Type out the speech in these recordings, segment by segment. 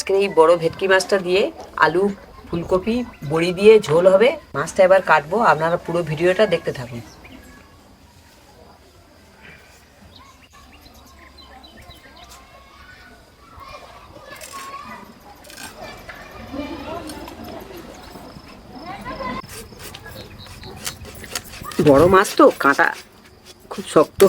আজকের এই বড় ভেটকি মাছটা দিয়ে আলু, ফুলকপি, বড়ি দিয়ে ঝোল হবে। মাছটা এবার কাটবো, আপনারা পুরো ভিডিওটা দেখতে থাকুন। বড় মাছ তো, কাঁটা খুব শক্ত।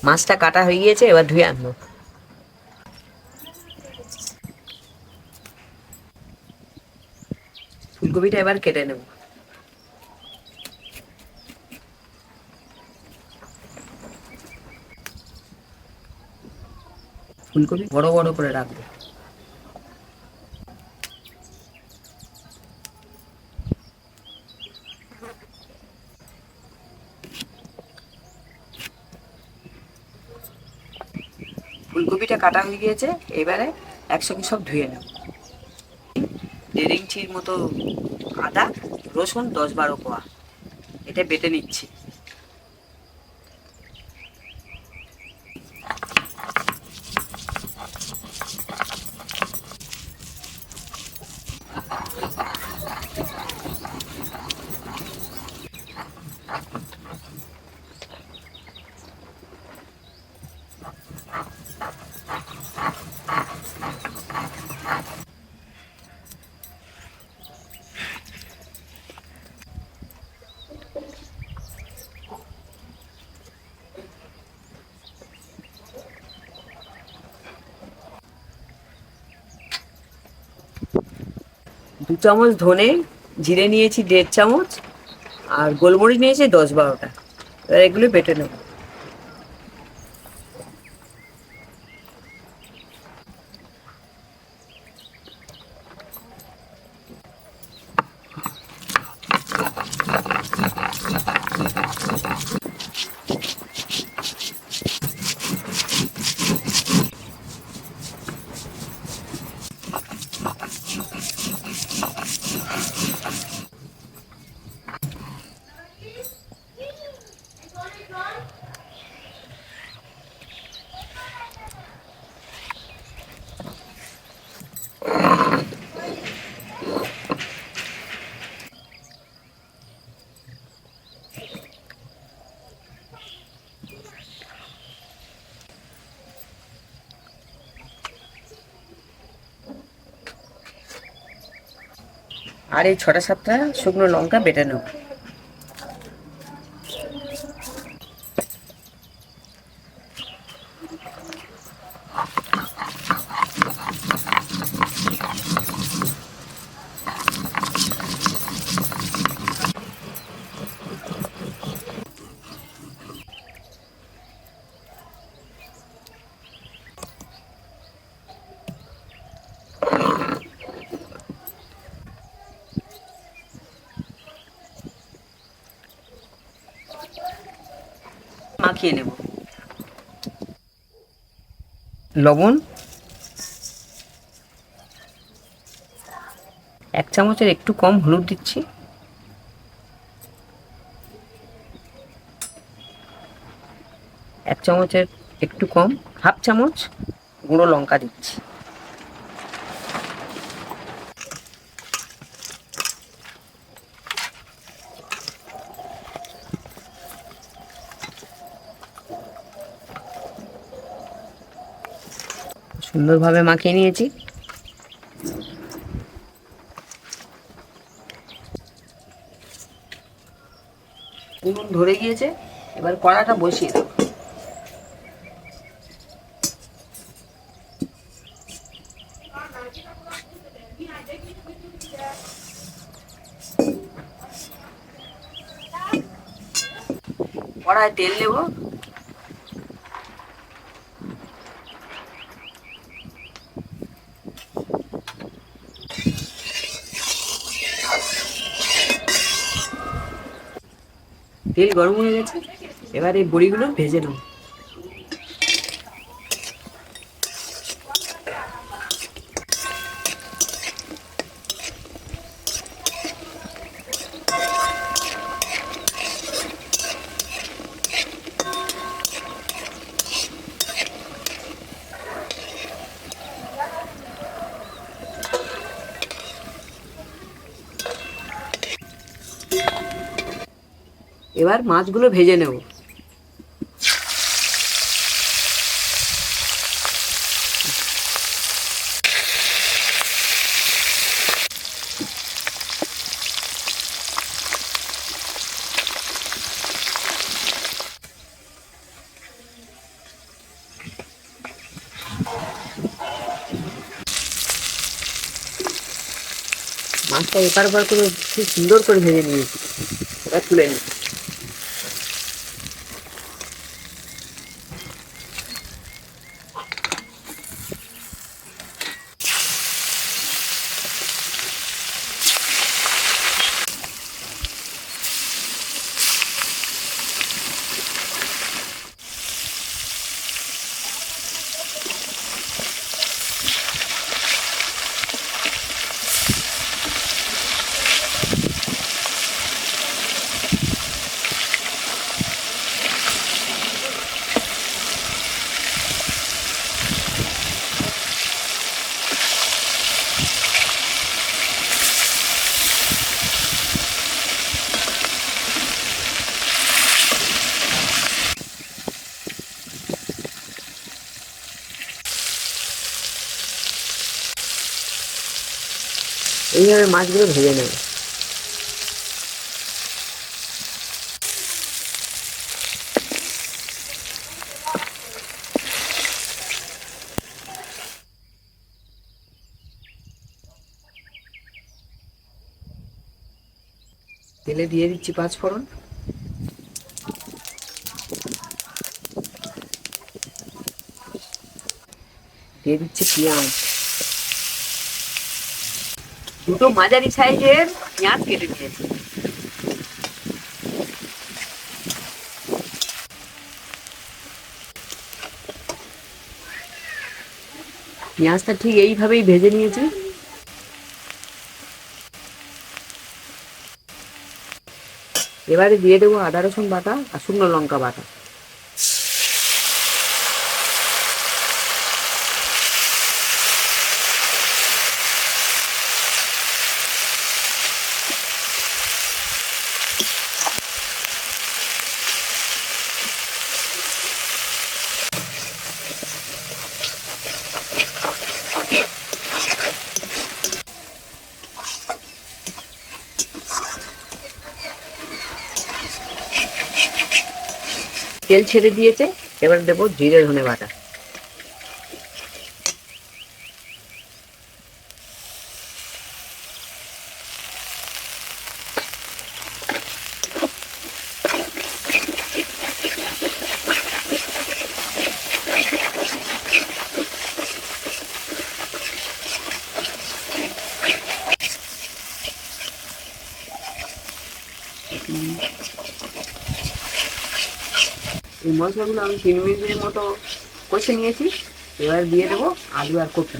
মাছটা কাটা হয়ে গিয়েছে, এবার ধুয়ে আনবো। ফুলকপিটা এবার কেটে নেব। ফুলকপি বড় বড় করে রাখবো। ফুলকপিটা কাটা হয়ে গিয়েছে, এবারে একসঙ্গে সব ধুয়ে নেব। 1.5 ইঞ্চির মতো আদা, রসুন 10-12 কোয়া, এটা বেটে নিচ্ছি। দু চামচ ধনে, জিরে নিয়েছি 1.5 চামচ, আর গোলমরিচ নিয়েছি 10-12টা। এবার এগুলো বেটে নেব। আর এই 6-7টা শুকনো লঙ্কা বেটে নেব। মাখিয়ে নেব। লবণ 1 চামচের একটু কম হলুদ দিচ্ছি। এক চামচের একটু কম 1/2 চামচ গুঁড়ো লঙ্কা দিচ্ছি। সুন্দরভাবে মাখিয়ে নিয়েছি। উনুন ধরে গিয়েছে, এবার কড়াটা বসিয়ে দেব। কড়ায় তেল দেব। তেল গরম হয়ে গেছে, এবার এই বড়িগুলো ভেজে নেব। এবার মাছগুলো ভেজে নেব। মাছটা এপার ওপার করে খুব সুন্দর করে ভেজে নিয়েছি, এবার তুলে নিই। এইভাবে মাছগুলো ভেজে নেব। তেলে দিয়ে দিচ্ছি 5 ফোড়ন, দিয়ে দিচ্ছি পেঁয়াজ। দুটো মাঝারি সাইজের পেঁয়াজ কেটে নিয়েছি। পেঁয়াজটা ঠিক এইভাবেই ভেজে নিয়েছি। এবারে দিয়ে দেবো আদা রসুন বাটা আর শুকনো লঙ্কা বাটা। তেল ছেড়ে দিয়েছে, এবার দেবো জিরে ধনে বাটা। এই মশলাগুলো আমি 3 মিনিটের মতো কষে নিয়েছি। এবার দিয়ে দেবো আলু আর কপি।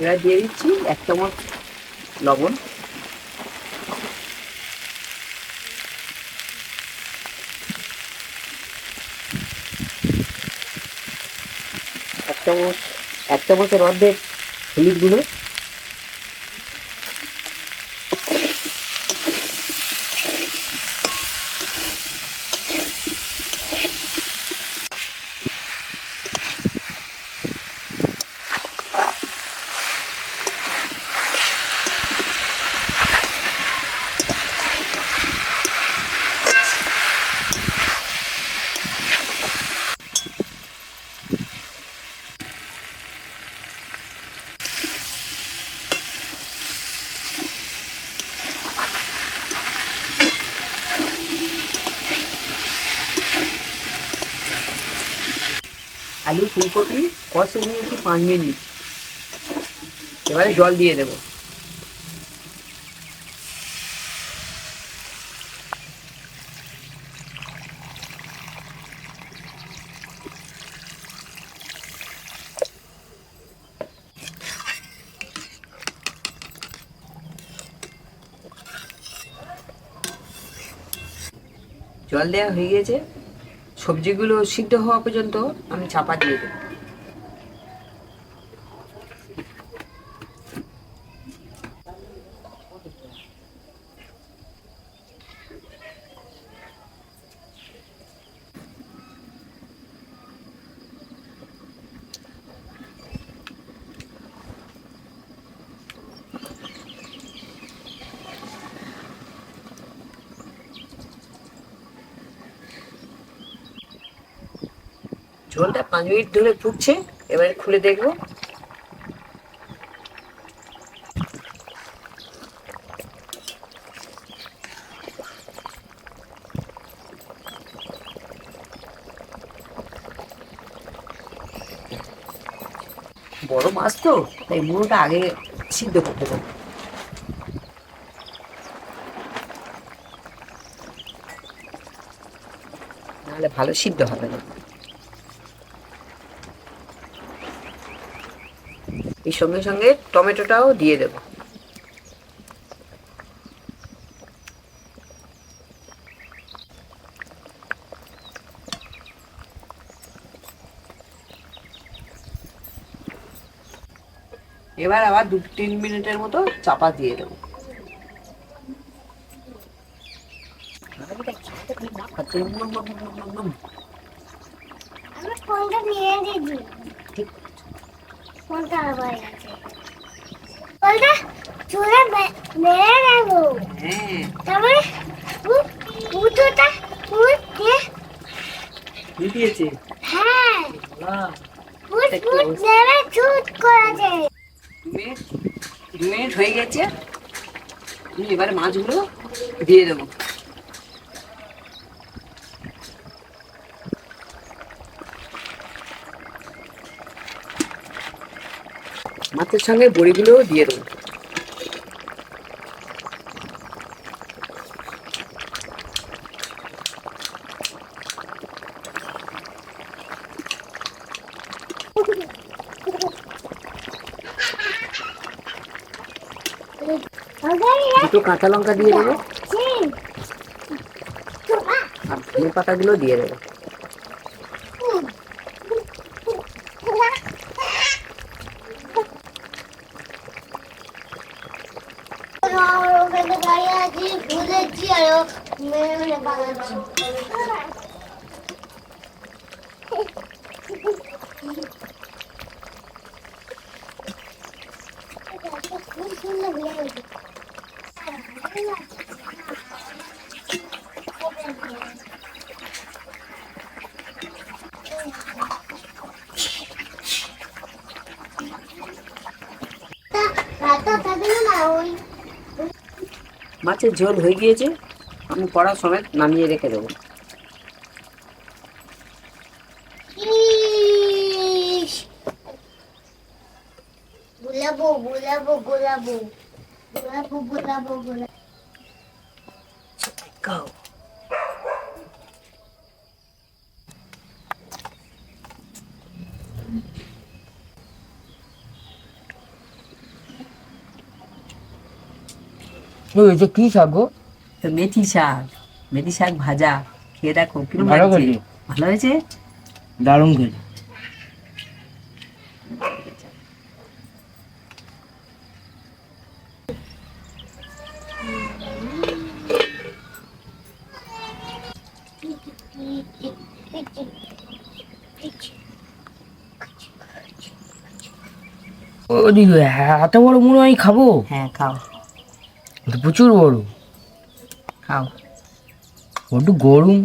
এবার দিয়ে দিচ্ছি 1 চামচ লবণ, 1 চামচের অর্ধেক হলুদ গুঁড়ো, আলু ফুলকপি কষে নিয়েছি 5 মিনিট। এবারে জল দিয়ে দেবো। জল দেওয়া হয়ে গেছে। সবজিগুলো সিদ্ধ হওয়া পর্যন্ত আমি চাপা দিয়ে দেবো। ঝোলটা 5 মিনিট ধরে ফুটছে। এবারে খুলে দেখবো। বড় মাছ তো, তাই মুড়োটা আগে সিদ্ধ করতে হবে, নাহলে ভালো সিদ্ধ হবে না। এই সঙ্গে সঙ্গে টমেটোটাও দিয়ে দেবো। এবার আবার 2-3 মিনিটের মতো চাপা দিয়ে দেবো। দিয়েছে। হ্যাঁ, 2 মিনিট হয়ে গেছে। এবারে মাছগুলো দিয়ে দেবো। মাছের সঙ্গে বড়িগুলো দিয়ে দেবো। দুটো কাঁচা লঙ্কা দিয়ে দেবো আর ধনে পাতাগুলো দিয়ে দেবো। মাছের ঝোল হয়ে গিয়েছে, আমি কড়া সমেত নামিয়ে রেখে দেবো। গোলাবো গোলাবো গোলাবো গোলাবো গোলাবো গোলাবো। Go. এটা কি শাক গো? মেথি শাক, মেথি শাক ভাজা, খেয়ে দেখো কিরকম ভালো লাগছে। খেতে। ভালো হয়েছে। দারুণ খেতে। ওদিকে এত বড় মুড়ো আমি খাবো? হ্যাঁ খাও এটা প্রচুর বড়। খাও। বড্ড গরম।